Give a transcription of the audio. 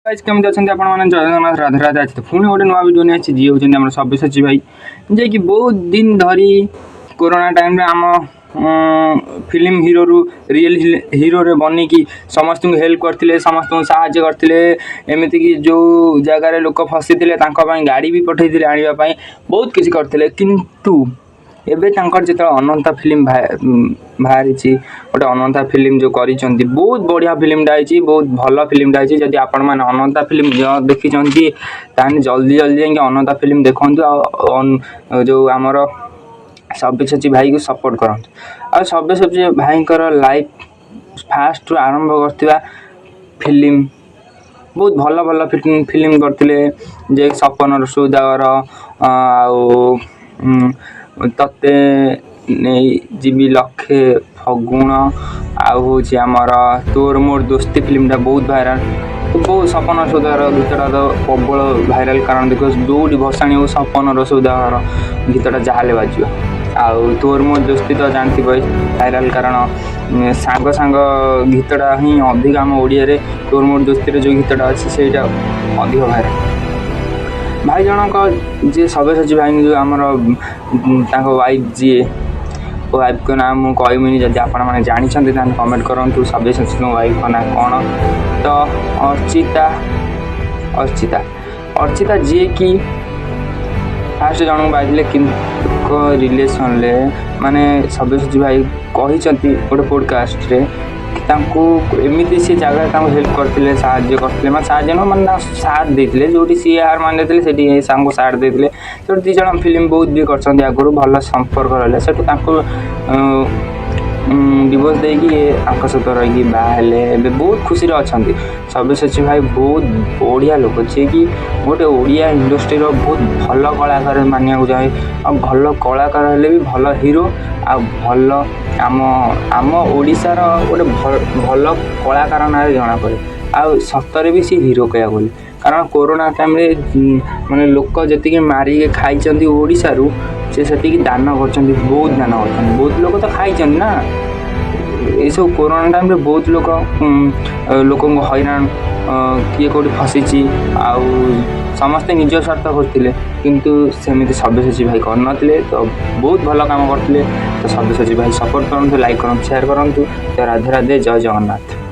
Guys केमती अच्छा आप जय जगन्नाथ राधे राधे आज पुणी गोटे नुआ वीडियो नहीं जी हूँ सब्यसाची भाई जे कि बहुत दिन धरी कोरोना टाइम आम फिल्म हीरो रु रियल हीरो रे बनी कि समस्त को हेल्प करते समस्त को साहाय्य करते एमती कि जो जगार लोक फसी थे गाड़ी भी पठे आने बहुत किसी करते किंतु एबे जो अनंता फिल्म बाहरी गोटे अनंता फिल्म जो कर बहुत बढ़िया फिल्मटा है बहुत भल फिल्मटा है जदि आपण मैंने अनंता फिल्म देखी ताने जल्दी जल्दी जाकि अनंता फिल्म देखूँ जो आमर सब्यसाची भाई को सपोर्ट करते सब्यसाची भाई लाइफ फास्ट आरंभ करथिबा फिल्म बहुत भल भल फिल्म करते जे सपन सौदागर तते नहीं जीवी लक्षे फगुण आमर तोर मोर दोस्ती फिल्मटा बहुत भाइराल बहुत सपन सौदागर गीतटा तो प्रबल भाइराल कारण देख दौड़ी भसाणी हो सपन सौदागर गीतटा जहाँ बाज तोर मोर दोस्ती तो जानती भाइराल कारण सांग सांग गीतटा ही अधिक आम ओडिया तोर मोर दोस्ती जो गीतटा अच्छी से अधिक भाइराल भाई जनक जी सब्यसाची भाई जो आमर वाइफ जी वाइफ को नाम मुझे कहमी जब आपण मैंने जानते कमेंट करूँ सब्यसाची वाइफ का ना कौन तो अर्चिता जी की फास्ट जन पाइले कि रिलेसन माने सब्यसाची भाई कहते गोटे पॉडकास्ट रे एमती सी जगह हेल्प करते साहाଯ୍य करते साहाଯ୍य न मैंने साथ देते जो सी हार मान देते साथ देते जो दी जन फिल्म बहुत भी कर आगुरी भल संपर्क रहा से डिवोर्स देकी सहित रही बाहर बहुत खुशी अच्छा सब्यसाची भाई बहुत बढ़िया लोक जी कि गोटे ओडिया इंडस्ट्री बहुत भल कलाकार मानिया जाए आ भल कलाकार हेले भी भल हीरो आ भल आम ओडिशार गोटे भल कलाकार ना जना पड़े आ सतरे भी सी हीरो कह बोली कारण कोरोना टाइम माने लोक जी मारिक खाई ओडिशारू से दान कर बहुत दान कर बहुत लोग तो खाई ना ये सब कोरोना टाइम बहुत लोक हैरान किए कौटी फसी समस्ते निज स्वार्थ करते किंतु सेमती सब्यसाची भाई करनथिले तो बहुत भल काम करते तो सब्यसाची भाई सपोर्ट करूँ लाइक करूँ शेयर करूँ तो राधे राधे जय जगन्नाथ।